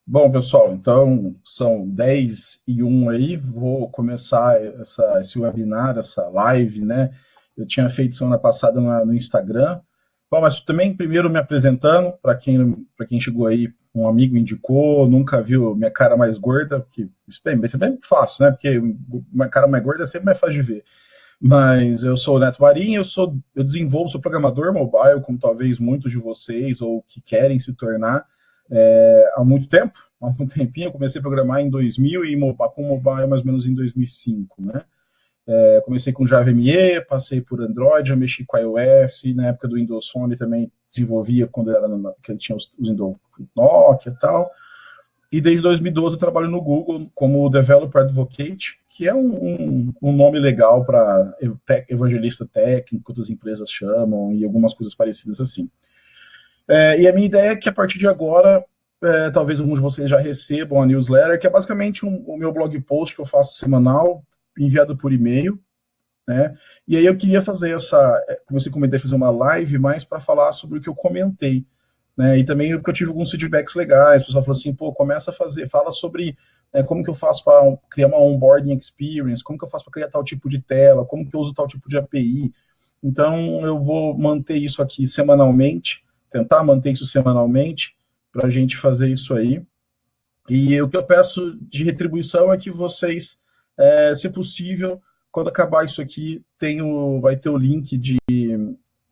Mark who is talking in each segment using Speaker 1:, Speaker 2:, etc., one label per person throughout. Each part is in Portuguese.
Speaker 1: Bom, pessoal, então são 10 e 1 aí, vou começar esse webinar, essa live, né? Eu tinha feito semana passada no Instagram. Bom, mas também primeiro me apresentando, para quem chegou aí, um amigo indicou, nunca viu minha cara mais gorda, que isso é bem fácil, né? Porque uma cara mais gorda é sempre mais fácil de ver. Mas eu sou o Neto Marinho, sou programador mobile, como talvez muitos de vocês, ou que querem se tornar, há muito tempo, há um tempinho. Eu comecei a programar em 2000 e com mobile mais ou menos em 2005, né? Comecei com Java ME, passei por Android, já mexi com iOS, na época do Windows Phone também desenvolvia quando que ele tinha os Windows Nokia e tal. E desde 2012 eu trabalho no Google como Developer Advocate, que é um nome legal para evangelista técnico, que outras empresas chamam, e algumas coisas parecidas assim. E a minha ideia é que a partir de agora, talvez alguns de vocês já recebam a newsletter, que é basicamente o meu blog post que eu faço semanal, enviado por e-mail, né? E aí eu queria fazer como você comentou, fazer uma live mais para falar sobre o que eu comentei, né? E também porque eu tive alguns feedbacks legais, o pessoal falou assim, pô, começa a fazer, fala sobre como que eu faço para criar uma onboarding experience, como que eu faço para criar tal tipo de tela, como que eu uso tal tipo de API. Então eu vou manter isso aqui semanalmente, tentar manter isso semanalmente, para a gente fazer isso aí. E o que eu peço de retribuição é que vocês, se possível, quando acabar isso aqui, vai ter o link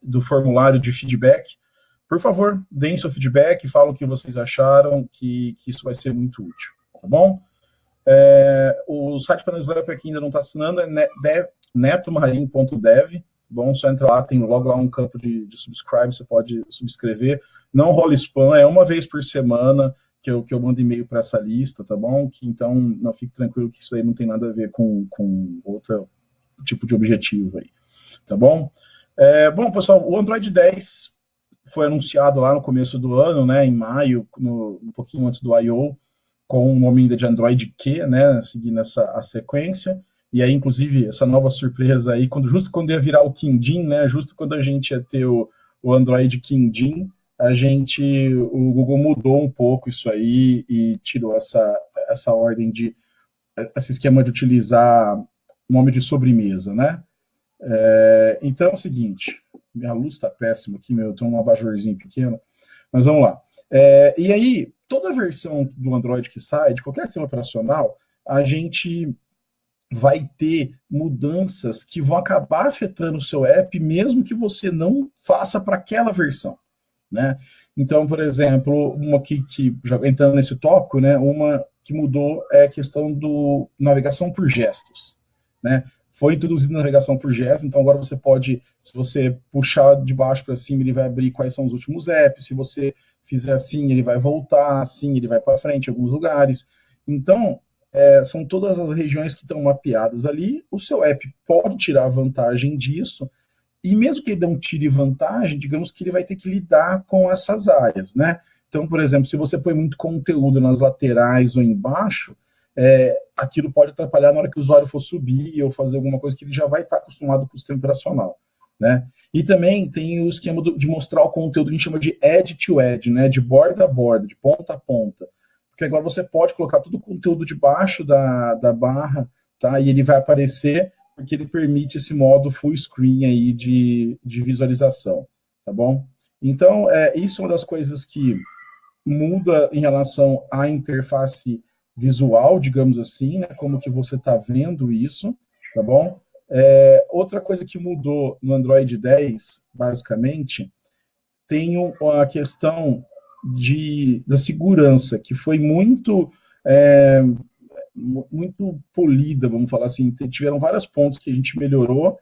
Speaker 1: do formulário de feedback. Por favor, deem seu feedback, falem o que vocês acharam, que isso vai ser muito útil, tá bom? O site para newsletter, para quem ainda não está assinando, é netomarim.dev. Bom, só entra lá, tem logo lá um campo de subscribe, você pode subscrever. Não rola spam, é uma vez por semana que eu mando e-mail para essa lista, tá bom? Então, não fique tranquilo que isso aí não tem nada a ver com outro tipo de objetivo aí, tá bom? Bom, pessoal, o Android 10 foi anunciado lá no começo do ano, né, em maio, um pouquinho antes do I.O., com o nome ainda de Android Q, né, seguindo a sequência. E aí, inclusive, essa nova surpresa aí, justo quando ia virar o Quindim, né, justo quando a gente ia ter o Android Quindim, o Google mudou um pouco isso aí e tirou essa ordem esse esquema de utilizar nome de sobremesa, né? Então é o seguinte, minha luz está péssima aqui, eu tenho um abajurzinho pequeno, mas vamos lá. E aí, toda versão do Android que sai, de qualquer sistema operacional, a gente vai ter mudanças que vão acabar afetando o seu app, mesmo que você não faça para aquela versão, né? Então, por exemplo, uma que já entrando nesse tópico, né, uma que mudou é a questão do navegação por gestos, né? Foi introduzida navegação por gestos, então agora você pode, se você puxar de baixo para cima, ele vai abrir quais são os últimos apps, se você fizer assim, ele vai voltar, assim, ele vai para frente em alguns lugares. Então, são todas as regiões que estão mapeadas ali, o seu app pode tirar vantagem disso, e mesmo que ele não tire vantagem, digamos que ele vai ter que lidar com essas áreas, né? Então, por exemplo, se você põe muito conteúdo nas laterais ou embaixo, aquilo pode atrapalhar na hora que o usuário for subir ou fazer alguma coisa que ele já vai estar acostumado com o sistema operacional, né? E também tem o esquema de mostrar o conteúdo que a gente chama de edge to edge, né? De borda a borda, de ponta a ponta. Porque agora você pode colocar todo o conteúdo debaixo da barra, tá? E ele vai aparecer porque ele permite esse modo full screen aí de visualização, tá bom? Então, isso é uma das coisas que muda em relação à interface visual, digamos assim, né? Como que você está vendo isso, tá bom? Outra coisa que mudou no Android 10, basicamente, tem a questão da segurança, que foi muito polida, vamos falar assim. Tiveram vários pontos que a gente melhorou.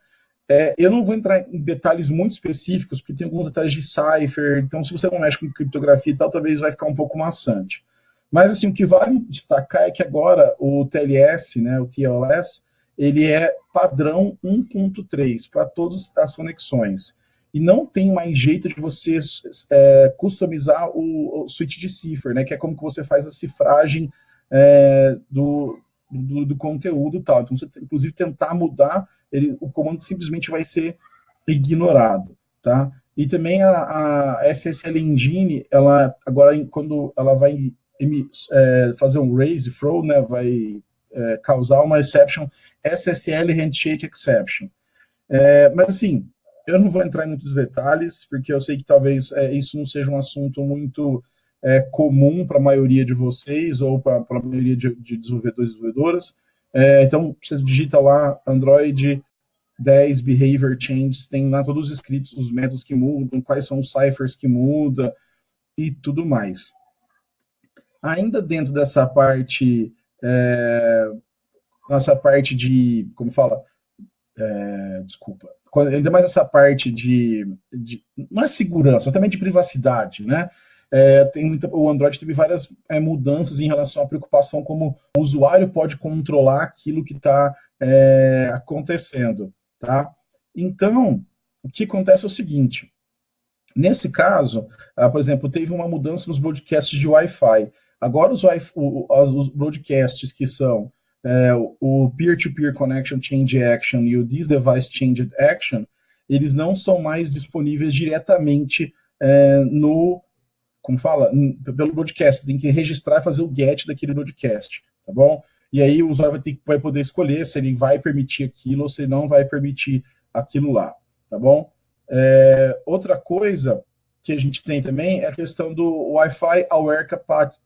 Speaker 1: Eu não vou entrar em detalhes muito específicos, porque tem alguns detalhes de cipher, então se você não mexe com criptografia e tal, talvez vai ficar um pouco maçante. Mas assim, o que vale destacar é que agora o TLS, né, o TLS, ele é padrão 1.3 para todas as conexões. E não tem mais jeito de você customizar o switch de cipher, né, que é como que você faz a cifragem do conteúdo e tal. Então, você, inclusive, tentar mudar, o comando simplesmente vai ser ignorado, tá? E também a SSL Engine, ela agora, quando ela vai fazer um raise throw, né, vai causar uma exception, SSL Handshake Exception. Mas assim, eu não vou entrar em muitos detalhes, porque eu sei que talvez isso não seja um assunto muito comum para a maioria de vocês, ou para a maioria de desenvolvedores e desenvolvedoras. Então, você digita lá Android 10 Behavior Changes, tem lá todos os escritos, os métodos que mudam, quais são os ciphers que mudam e tudo mais. Ainda dentro dessa parte, nossa parte de, como fala, desculpa, ainda mais essa parte não é segurança, mas também de privacidade, né? O Android teve várias mudanças em relação à preocupação como o usuário pode controlar aquilo que está acontecendo, tá? Então, o que acontece é o seguinte, nesse caso, por exemplo, teve uma mudança nos broadcasts de Wi-Fi. Agora os broadcasts que são o Peer-to-Peer Connection Change Action e o This Device Change Action, eles não são mais disponíveis diretamente pelo broadcast. Tem que registrar e fazer o get daquele broadcast, tá bom? E aí o usuário vai poder escolher se ele vai permitir aquilo ou se ele não vai permitir aquilo lá, tá bom? Outra coisa que a gente tem também é a questão do Wi-Fi Aware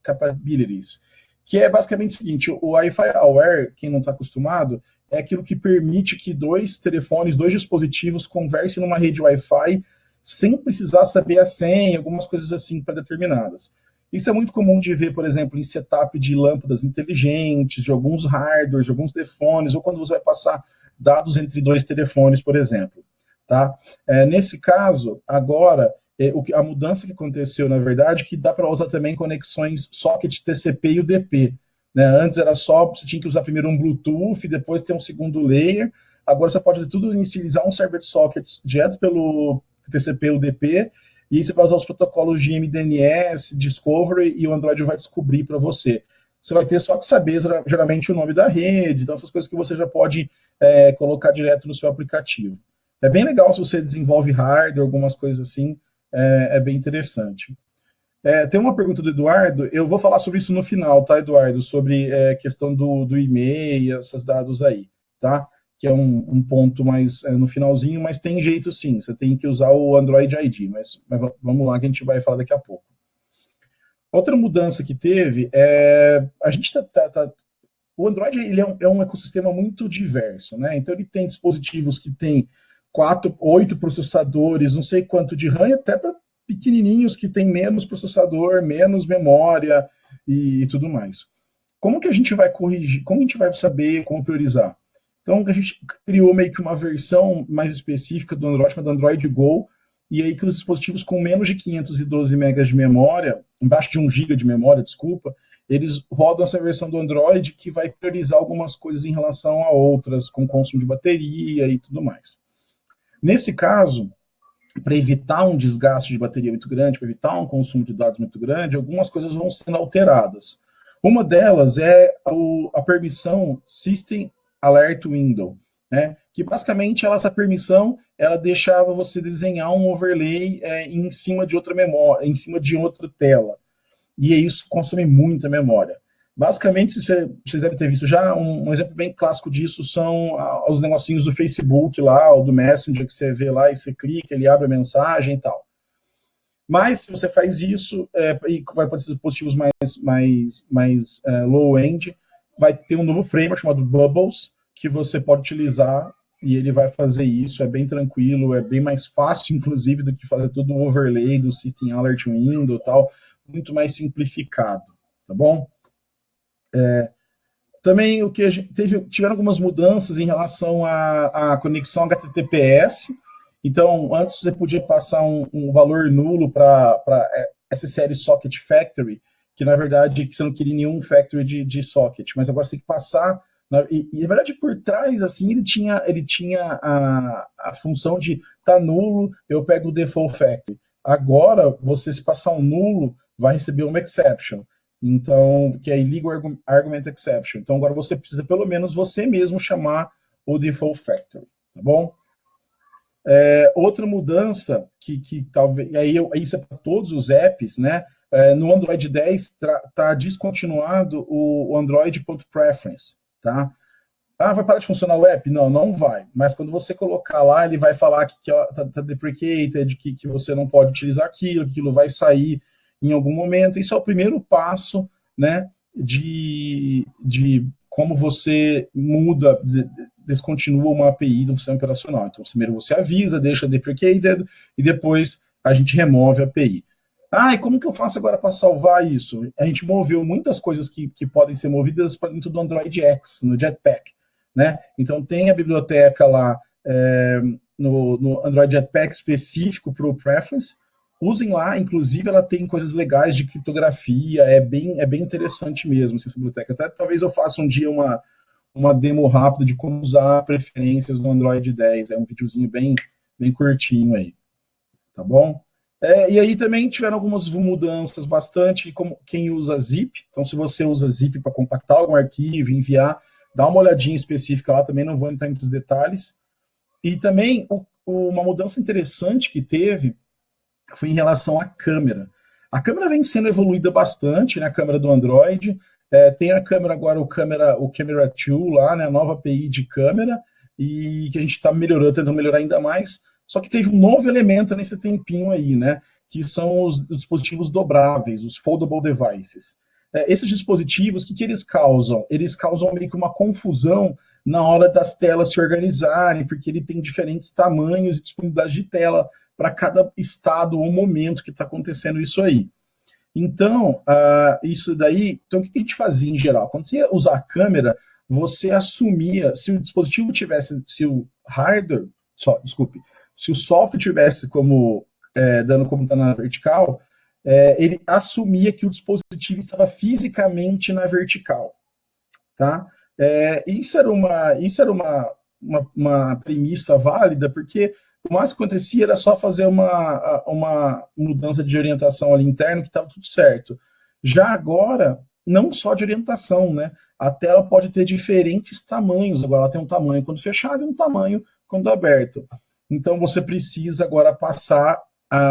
Speaker 1: Capabilities, que é basicamente o seguinte, o Wi-Fi Aware, quem não está acostumado, é aquilo que permite que dois dispositivos conversem numa rede Wi-Fi sem precisar saber a senha, algumas coisas assim pré-determinadas. Isso é muito comum de ver, por exemplo, em setup de lâmpadas inteligentes, de alguns hardwares, de alguns telefones, ou quando você vai passar dados entre dois telefones, por exemplo. Tá? Nesse caso, agora, a mudança que aconteceu, na verdade, que dá para usar também conexões socket TCP e UDP. Né? Antes era só, você tinha que usar primeiro um Bluetooth, depois ter um segundo layer. Agora você pode fazer tudo, inicializar um server de sockets direto pelo TCP e UDP, e aí você vai usar os protocolos de MDNS, Discovery, e o Android vai descobrir para você. Você vai ter só que saber, geralmente, o nome da rede, então essas coisas que você já pode colocar direto no seu aplicativo. É bem legal se você desenvolve hardware, algumas coisas assim, é bem interessante. Tem uma pergunta do Eduardo, eu vou falar sobre isso no final, tá, Eduardo? Sobre questão do e-mail, esses dados aí, tá? Que é um ponto mais no finalzinho, mas tem jeito sim, você tem que usar o Android ID, mas vamos lá que a gente vai falar daqui a pouco. Outra mudança que teve a gente o Android ele é um ecossistema muito diverso, né? Então ele tem dispositivos que tem 8 processadores, não sei quanto de RAM, até para pequenininhos que tem menos processador, menos memória e tudo mais. Como que a gente vai corrigir? Como a gente vai saber como priorizar? Então a gente criou meio que uma versão mais específica do Android, chamada Android Go, e aí que os dispositivos com menos de 512 megas de memória, embaixo de 1 GB de memória, desculpa, eles rodam essa versão do Android que vai priorizar algumas coisas em relação a outras, com consumo de bateria e tudo mais. Nesse caso, para evitar um desgaste de bateria muito grande, para evitar um consumo de dados muito grande, algumas coisas vão sendo alteradas. Uma delas é a permissão System Alert Window, né? Que basicamente essa permissão ela deixava você desenhar um overlay em cima de outra memória, em cima de outra tela. E isso consome muita memória. Basicamente, vocês devem ter visto já, um exemplo bem clássico disso são os negocinhos do Facebook lá, ou do Messenger, que você vê lá e você clica, ele abre a mensagem e tal. Mas, se você faz isso, e vai para esses dispositivos mais low-end, vai ter um novo framework chamado Bubbles, que você pode utilizar, e ele vai fazer isso, é bem tranquilo, é bem mais fácil, inclusive, do que fazer todo o overlay do System Alert Window e tal, muito mais simplificado, tá bom? Também o que a gente tiveram algumas mudanças em relação à conexão HTTPS. Então, antes você podia passar um valor nulo para SSL Socket Factory, que na verdade você não queria nenhum factory de socket, mas agora você tem que passar. E na verdade, por trás, assim, ele tinha a função de tá nulo, eu pego o default factory. Agora, você se passar um nulo, vai receber uma exception. Então, que é Illegal Argument Exception. Então, agora você precisa, pelo menos, você mesmo chamar o default factory, tá bom? Outra mudança que talvez, isso é para todos os apps, né? No Android 10 está descontinuado o Android.preference, tá? Ah, vai parar de funcionar o app? Não, não vai. Mas quando você colocar lá, ele vai falar que tá deprecated, que você não pode utilizar aquilo, que aquilo vai sair em algum momento. Isso é o primeiro passo, né, de como você muda, descontinua uma API do sistema operacional. Então, primeiro você avisa, deixa deprecated, e depois a gente remove a API. Ah, e como que eu faço agora para salvar isso? A gente moveu muitas coisas que podem ser movidas para dentro do Android X, no Jetpack, né? Então tem a biblioteca lá no Android Jetpack específico para o Preference. Usem lá, inclusive ela tem coisas legais de criptografia, é bem interessante mesmo essa biblioteca. Até talvez eu faça um dia uma demo rápida de como usar preferências no Android 10. É um videozinho bem curtinho aí, tá bom? E aí também tiveram algumas mudanças bastante, como quem usa zip. Então, se você usa zip para compactar algum arquivo, enviar, dá uma olhadinha específica lá, também não vou entrar entre os detalhes. E também uma mudança interessante que teve foi em relação à câmera. A câmera vem sendo evoluída bastante, né, a câmera do Android. Tem a câmera agora, o Camera 2 lá, né, a nova API de câmera, e que a gente está tentando melhorar ainda mais. Só que teve um novo elemento nesse tempinho aí, né, que são os dispositivos dobráveis, os foldable devices. Esses dispositivos, o que eles causam? Eles causam meio que uma confusão na hora das telas se organizarem, porque ele tem diferentes tamanhos e disponibilidade de tela para cada estado ou momento que está acontecendo isso aí. Então, isso daí, então o que a gente fazia em geral? Quando você ia usar a câmera, você assumia, se o dispositivo tivesse, se o hardware, se o software tivesse como, dando como está na vertical, ele assumia que o dispositivo estava fisicamente na vertical, tá? Isso era uma premissa válida, porque o mais que acontecia era só fazer uma mudança de orientação ali interno que estava tudo certo. Já agora, não só de orientação, né? A tela pode ter diferentes tamanhos. Agora ela tem um tamanho quando fechado e um tamanho quando aberto. Então você precisa agora passar,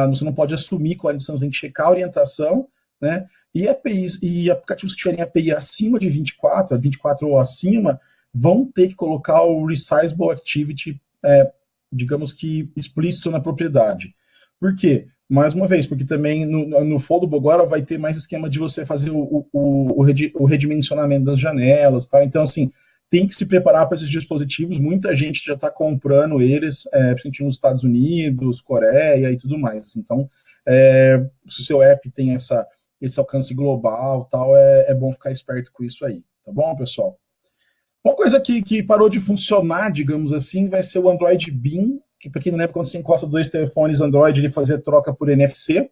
Speaker 1: você não pode assumir qual você tem que checar a orientação, né? E APIs e aplicativos que tiverem API acima de 24 ou acima, vão ter que colocar o Resizable Activity, digamos que explícito na propriedade. Por quê? Mais uma vez, porque também no Foldable agora vai ter mais esquema de você fazer o redimensionamento das janelas, tá? Então, assim, tem que se preparar para esses dispositivos. Muita gente já está comprando eles, principalmente nos Estados Unidos, Coreia e tudo mais. Assim. Então, se o seu app tem esse alcance global, tal, é bom ficar esperto com isso aí. Tá bom, pessoal? Uma coisa que parou de funcionar, digamos assim, vai ser o Android Beam, que para quem não lembra, quando você encosta dois telefones Android, ele fazia troca por NFC.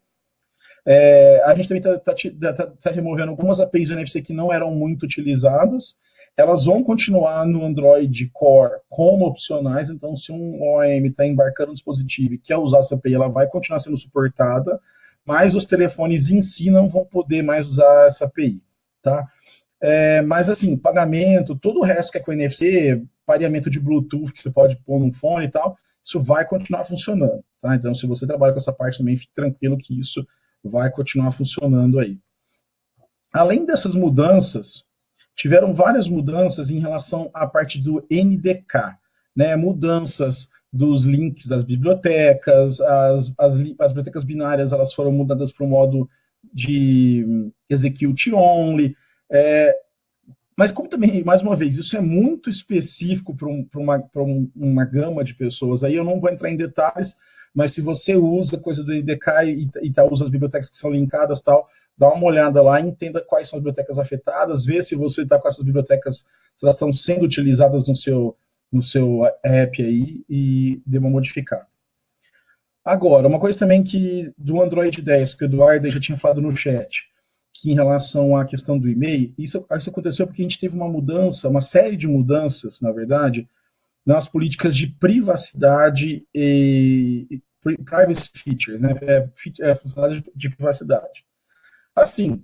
Speaker 1: A gente também está removendo algumas APIs do NFC que não eram muito utilizadas. Elas vão continuar no Android Core como opcionais, então se um OEM está embarcando no dispositivo e quer usar essa API, ela vai continuar sendo suportada, mas os telefones em si não vão poder mais usar essa API, tá? Mas assim, pagamento, todo o resto que é com NFC, pareamento de Bluetooth que você pode pôr no fone e tal, isso vai continuar funcionando, tá? Então, se você trabalha com essa parte também, fique tranquilo que isso vai continuar funcionando aí. Além dessas mudanças, tiveram várias mudanças em relação à parte do NDK, né? Mudanças dos links das bibliotecas, as bibliotecas binárias elas foram mudadas para o modo de execute only, mas como também, mais uma vez, isso é muito específico para uma gama de pessoas, aí eu não vou entrar em detalhes, mas se você usa coisa do NDK e usa as bibliotecas que são linkadas tal, dá uma olhada lá, entenda quais são as bibliotecas afetadas, vê se você está com essas bibliotecas, se elas estão sendo utilizadas no seu app aí e dê uma modificada. Agora, uma coisa também que do Android 10, que o Eduardo já tinha falado no chat, que em relação à questão do e-mail, isso aconteceu porque a gente teve uma mudança, uma série de mudanças, na verdade, nas políticas de privacidade e privacy features, né? Funcionalidade de privacidade. Assim,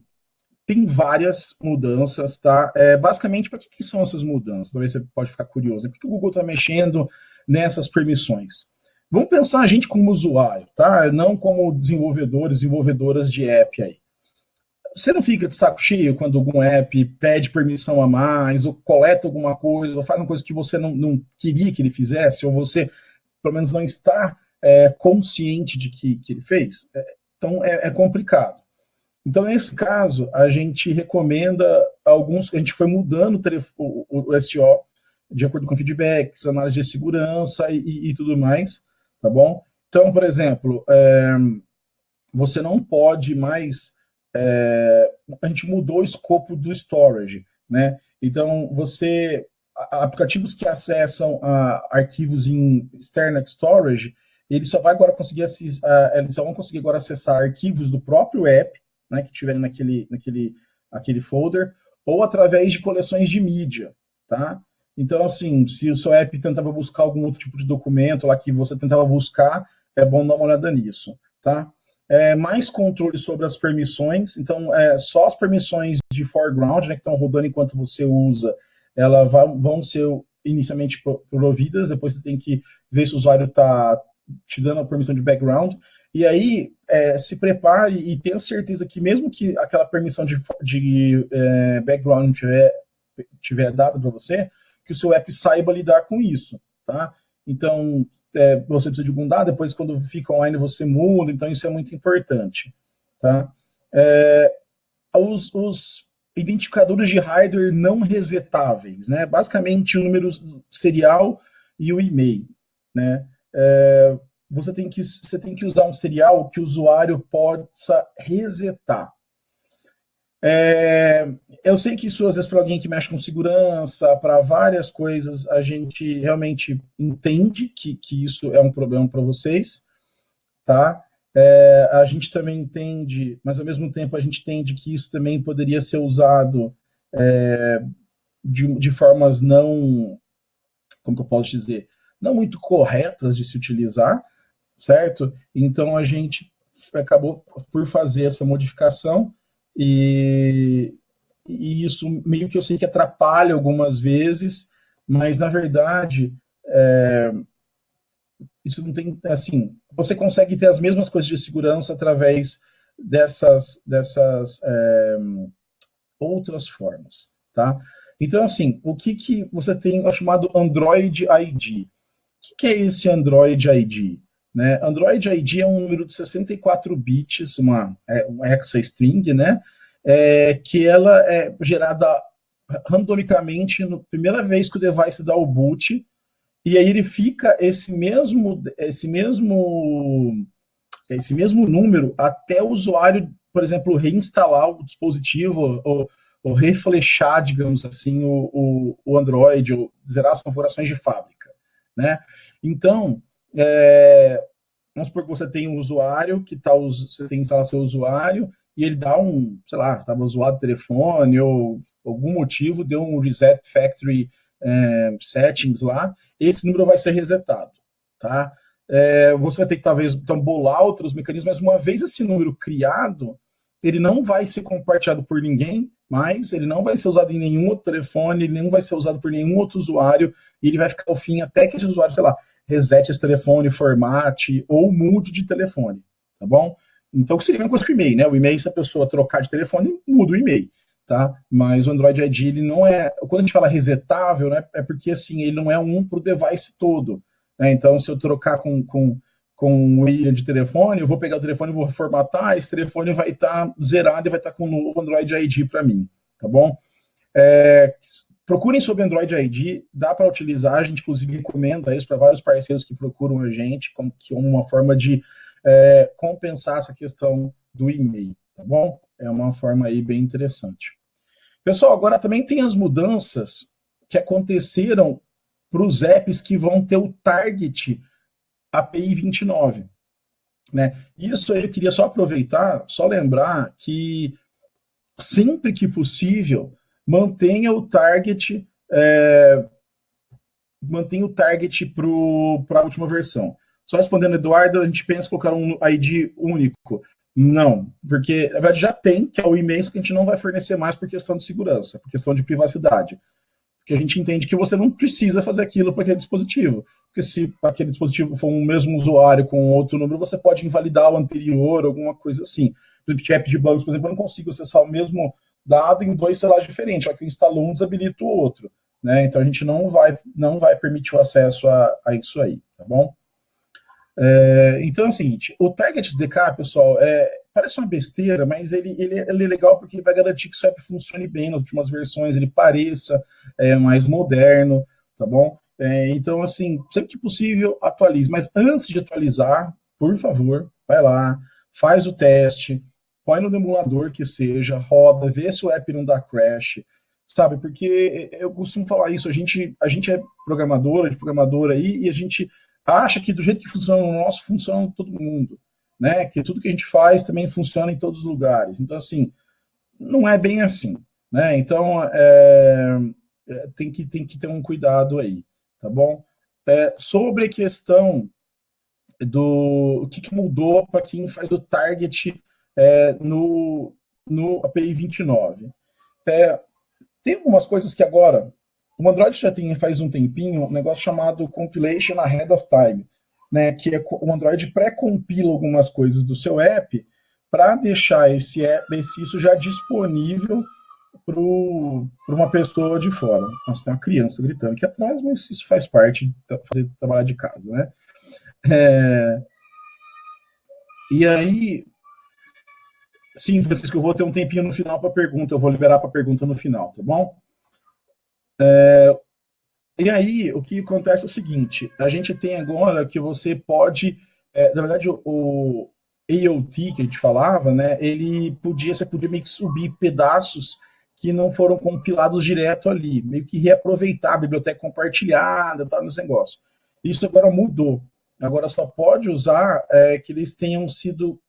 Speaker 1: tem várias mudanças, tá? Basicamente, para que são essas mudanças? Talvez você pode ficar curioso. Por que o Google está mexendo nessas permissões? Vamos pensar a gente como usuário, tá? Não como desenvolvedores, desenvolvedoras de app aí. Você não fica de saco cheio quando algum app pede permissão a mais, ou coleta alguma coisa, ou faz uma coisa que você não queria que ele fizesse, ou você, pelo menos, não está consciente de que ele fez? Então, é complicado. Então, nesse caso, a gente recomenda alguns, a gente foi mudando o SEO de acordo com feedbacks, análise de segurança e tudo mais, tá bom? Então, por exemplo, você não pode mais, a gente mudou o escopo do storage, né? Então, aplicativos que acessam arquivos em external storage, eles só vão conseguir agora acessar arquivos do próprio app, né, que tiverem naquele folder, ou através de coleções de mídia, tá? Então, assim, se o seu app tentava buscar algum outro tipo de documento lá que você tentava buscar, é bom dar uma olhada nisso, tá? Mais controle sobre as permissões, então, só as permissões de foreground, né, que estão rodando enquanto você usa, elas vão ser inicialmente providas, depois você tem que ver se o usuário está te dando a permissão de background, e aí se prepare e tenha certeza que mesmo que aquela permissão de background tiver dada para você, que o seu app saiba lidar com isso, tá? Então, você precisa de algum dado, depois quando fica online você muda, então isso é muito importante, tá? Os identificadores de hardware não resetáveis, né? Basicamente o número serial e o e-mail, né? Você tem que usar um serial que o usuário possa resetar. Eu sei que isso, às vezes, para alguém que mexe com segurança, para várias coisas, a gente realmente entende que isso é um problema para vocês, tá? A gente também entende, mas ao mesmo tempo a gente entende que isso também poderia ser usado de formas não, como que eu posso dizer, não muito corretas de se utilizar, certo? Então a gente acabou por fazer essa modificação e isso meio que eu sei que atrapalha algumas vezes, mas na verdade isso não tem, assim, você consegue ter as mesmas coisas de segurança através dessas outras formas, tá? Então, assim, o que você tem o chamado Android ID? O que é esse Android ID? Né? Android ID é um número de 64 bits, uma hexastring, né? Que ela é gerada randomicamente na primeira vez que o device dá o boot, e aí ele fica esse mesmo número até o usuário, por exemplo, reinstalar o dispositivo ou reflechar, digamos assim, o Android, ou zerar as configurações de fábrica, né? Então, vamos supor que você tem um usuário você tem que instalar seu usuário e ele dá sei lá, estava zoado o telefone ou algum motivo, deu um reset factory settings lá, esse número vai ser resetado, tá? Você vai ter que talvez então, bolar outros mecanismos, mas uma vez esse número criado, ele não vai ser compartilhado por ninguém, mas ele não vai ser usado em nenhum outro telefone, ele não vai ser usado por nenhum outro usuário, e ele vai ficar ao fim até que esse usuário, sei lá, resete esse telefone, formate ou mude de telefone, tá bom? Então, que seria a mesma coisa que o e-mail, né? O e-mail, se a pessoa trocar de telefone, muda o e-mail, tá? Mas o Android ID, ele não é... Quando a gente fala resetável, né, é porque, assim, ele não é um para o device todo, né? Então, se eu trocar com o e-mail de telefone, eu vou pegar o telefone, vou formatar, esse telefone vai estar zerado e vai estar com um novo Android ID para mim, tá bom? Procurem sobre Android ID, dá para utilizar, a gente inclusive recomenda isso para vários parceiros que procuram a gente, como uma forma de compensar essa questão do e-mail, tá bom? É uma forma aí bem interessante. Pessoal, agora também tem as mudanças que aconteceram para os apps que vão ter o target API 29, né? Isso aí eu queria só aproveitar, só lembrar que sempre que possível, mantenha o target para a última versão. Só respondendo, Eduardo, a gente pensa em colocar um ID único. Não, porque na verdade já tem, que é o e-mail, que a gente não vai fornecer mais por questão de segurança, por questão de privacidade. porque a gente entende que você não precisa fazer aquilo para aquele dispositivo. Porque se aquele dispositivo for um mesmo usuário com outro número, você pode invalidar o anterior, alguma coisa assim. Por exemplo, app de bancos, por exemplo, eu não consigo acessar o mesmo dado em dois celulares diferentes, só que eu instalo um, desabilito o outro. Né? Então a gente não vai permitir o acesso a isso aí, tá bom? Então é o seguinte, o Target SDK, pessoal, parece uma besteira, mas ele é legal porque ele vai garantir que o app funcione bem nas últimas versões, ele pareça mais moderno, tá bom? Então, assim, sempre que possível, atualize. Mas antes de atualizar, por favor, vai lá, faz o teste, põe no emulador que seja, roda, vê se o app não dá crash, sabe? Porque eu costumo falar isso, a gente é programador aí, e a gente acha que do jeito que funciona o nosso, funciona em todo mundo, né? Que tudo que a gente faz também funciona em todos os lugares. Então, assim, não é bem assim, né? Então, tem que ter um cuidado aí, tá bom? Sobre a questão do que mudou para quem faz o target no API 29. Tem algumas coisas que agora o Android já tem faz um tempinho um negócio chamado Compilation Ahead of Time, né? Que o Android pré-compila algumas coisas do seu app para deixar isso já disponível para uma pessoa de fora. Nossa, tem uma criança gritando aqui atrás, mas isso faz parte de fazer trabalhar de casa, né? E aí, sim, Francisco, eu vou ter um tempinho no final para pergunta, eu vou liberar para pergunta no final, tá bom? E aí, o que acontece é o seguinte, a gente tem agora que você pode, na verdade, o AOT que a gente falava, né, você podia meio que subir pedaços que não foram compilados direto ali, meio que reaproveitar a biblioteca compartilhada, tal, nos negócios. Isso agora mudou. Agora só pode usar que eles tenham sido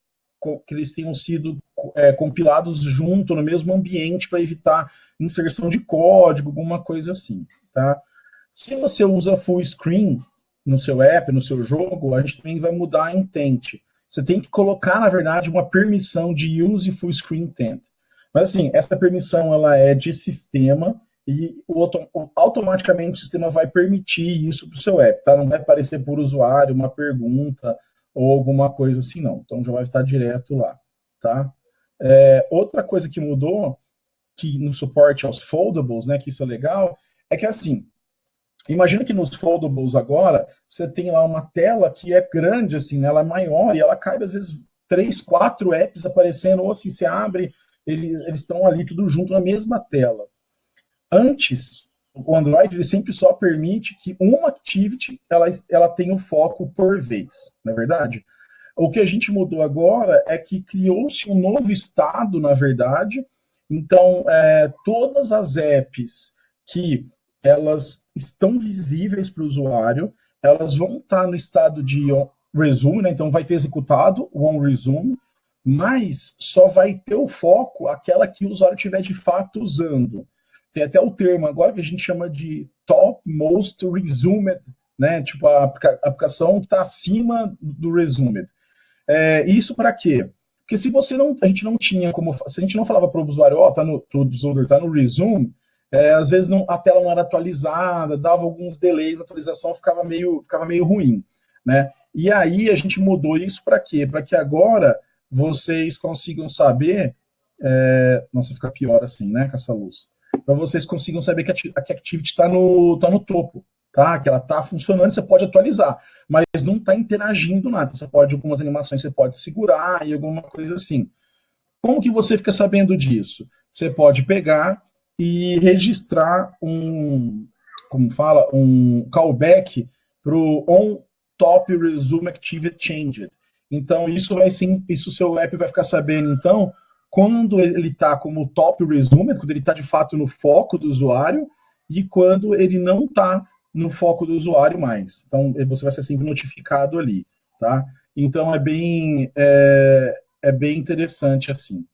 Speaker 1: compilados junto no mesmo ambiente para evitar inserção de código, alguma coisa assim, tá? Se você usa full screen no seu app, no seu jogo, a gente também vai mudar a intent. Você tem que colocar, na verdade, uma permissão de use full screen intent. Mas assim, essa permissão ela é de sistema e automaticamente o sistema vai permitir isso para o seu app, tá? Não vai aparecer por usuário uma pergunta ou alguma coisa assim, não. Então já vai estar direto lá, tá? Outra coisa que mudou, que no suporte aos foldables, né, que isso é legal, é que assim, imagina que nos foldables agora, você tem lá uma tela que é grande, assim, né, ela é maior e ela cabe, às vezes, 3, 4 apps aparecendo, ou assim, você abre, eles estão ali tudo junto na mesma tela. Antes, o Android ele sempre só permite que uma activity ela tenha o foco por vez, não é verdade? O que a gente mudou agora é que criou-se um novo estado, na verdade. Então, todas as apps que elas estão visíveis para o usuário, elas vão estar no estado de resume, né? Então vai ter executado o onResume, mas só vai ter o foco aquela que o usuário estiver de fato usando. Tem até o termo agora que a gente chama de top most resumed, né? Tipo a aplicação que está acima do resumed. Isso para quê? Porque se a gente não tinha como, se a gente não falava para o usuário, o user tá no resume, às vezes a tela não era atualizada, dava alguns delays, a atualização ficava meio ruim, né? E aí a gente mudou isso para quê? Para que agora vocês consigam saber, nossa, fica pior assim, né, com essa luz. Para vocês consigam saber que a Activity está no topo, tá? Que ela está funcionando, você pode atualizar, mas não está interagindo nada. Você pode, algumas animações você pode segurar e alguma coisa assim. Como que você fica sabendo disso? Você pode pegar e registrar um callback para o on top resume activity changed. Então, isso o seu app vai ficar sabendo, então, quando ele está como top resume, quando ele está de fato no foco do usuário, e quando ele não está no foco do usuário mais. Então, você vai ser sempre notificado ali, tá? Então, é bem interessante assim.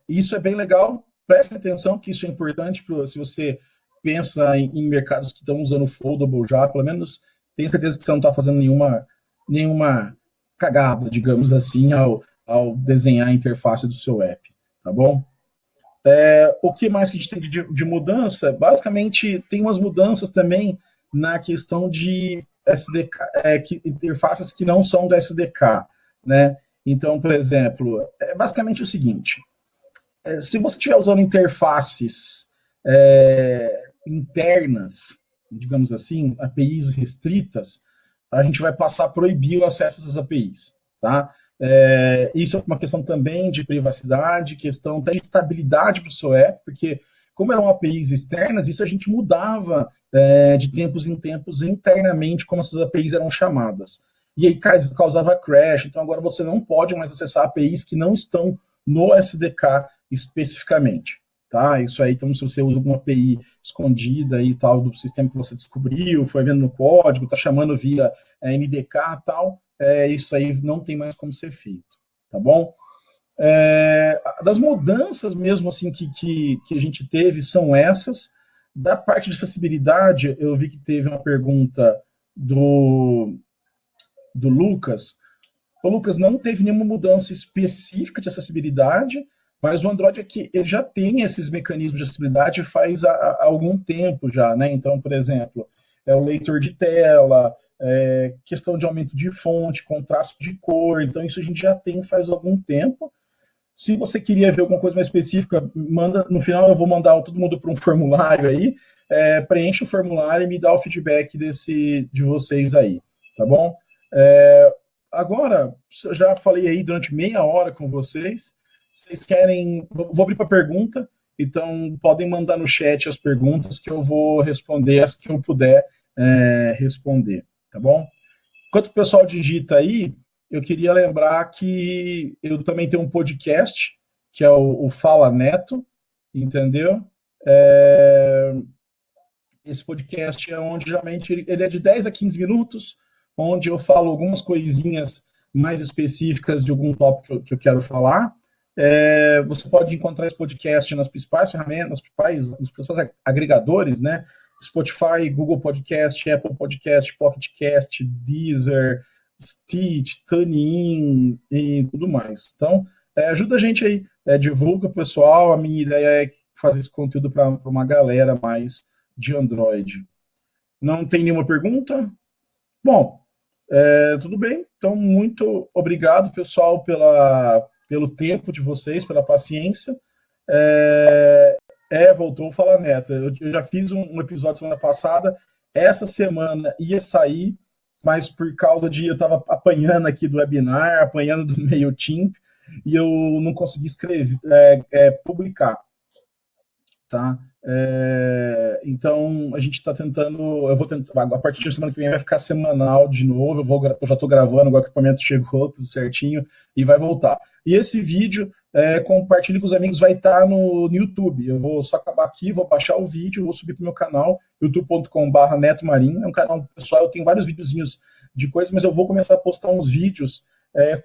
Speaker 1: Isso é bem legal, prestem atenção que isso é importante se você pensa em mercados que estão usando foldable já, pelo menos tenho certeza que você não está fazendo nenhuma cagada, digamos assim, ao desenhar a interface do seu app, tá bom? O que mais que a gente tem de mudança? Basicamente, tem umas mudanças também na questão de SDK, interfaces que não são do SDK, né? Então, por exemplo, é basicamente o seguinte: se você estiver usando interfaces internas, digamos assim, APIs restritas, a gente vai passar a proibir o acesso a essas APIs, tá? Isso é uma questão também de privacidade, questão até de estabilidade para o seu app, porque como eram APIs externas, isso a gente mudava de tempos em tempos internamente como essas APIs eram chamadas. E aí causava crash, então agora você não pode mais acessar APIs que não estão no SDK especificamente. Tá? Isso aí, então, se você usa alguma API escondida e tal do sistema que você descobriu, foi vendo no código, está chamando via NDK e tal, isso aí não tem mais como ser feito, tá bom? Das mudanças mesmo assim que a gente teve são essas. Da parte de acessibilidade, eu vi que teve uma pergunta do Lucas. O Lucas, não teve nenhuma mudança específica de acessibilidade, mas o Android aqui ele já tem esses mecanismos de acessibilidade faz há algum tempo já, né? Então, por exemplo, o leitor de tela, questão de aumento de fonte, contraste de cor, então isso a gente já tem faz algum tempo. Se você queria ver alguma coisa mais específica, manda. No final eu vou mandar todo mundo para um formulário aí, preencha o formulário e me dá o feedback de vocês aí, tá bom? Agora, já falei aí durante meia hora com vocês. Vocês querem. Vou abrir para pergunta, então podem mandar no chat as perguntas que eu vou responder as que eu puder responder, tá bom? Enquanto o pessoal digita aí, eu queria lembrar que eu também tenho um podcast, que é o Fala Neto, entendeu? Esse podcast é onde geralmente ele é de 10 a 15 minutos, onde eu falo algumas coisinhas mais específicas de algum tópico que eu quero falar. Você pode encontrar esse podcast nas principais ferramentas, nos principais agregadores, né? Spotify, Google Podcast, Apple Podcast, Pocket Cast, Deezer, Stitch, TuneIn e tudo mais. Então, ajuda a gente aí, divulga o pessoal. A minha ideia é fazer esse conteúdo para uma galera mais de Android. Não tem nenhuma pergunta? Bom, tudo bem. Então, muito obrigado, pessoal, pelo tempo de vocês, pela paciência. Voltou a Falar Neto. Eu já fiz um episódio semana passada. Essa semana ia sair, mas por causa de eu estava apanhando aqui do webinar, apanhando do MailChimp, e eu não consegui publicar. Tá? Então, a gente está tentando. Eu vou tentar. A partir da semana que vem vai ficar semanal de novo. Eu já estou gravando, o equipamento chegou, tudo certinho, e vai voltar. E esse vídeo, compartilhe com os amigos, vai estar no YouTube. Eu vou só acabar aqui, vou baixar o vídeo, vou subir para o meu canal, youtube.com/Neto Marinho. É um canal pessoal, eu tenho vários videozinhos de coisas, mas eu vou começar a postar uns vídeos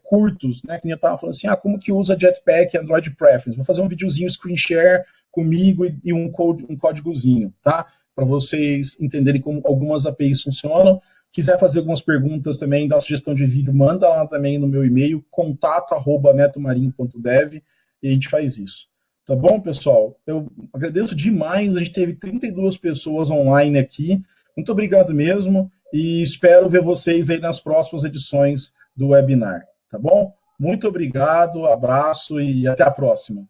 Speaker 1: curtos, né? Que nem eu estava falando assim, como que usa Jetpack Android Preference? Vou fazer um videozinho screen share comigo e um códigozinho, tá? Para vocês entenderem como algumas APIs funcionam. Quiser fazer algumas perguntas também, dar sugestão de vídeo, manda lá também no meu e-mail, contato@netomarinho.dev, e a gente faz isso. Tá bom, pessoal? Eu agradeço demais, a gente teve 32 pessoas online aqui. Muito obrigado mesmo, e espero ver vocês aí nas próximas edições do webinar, tá bom? Muito obrigado, abraço e até a próxima.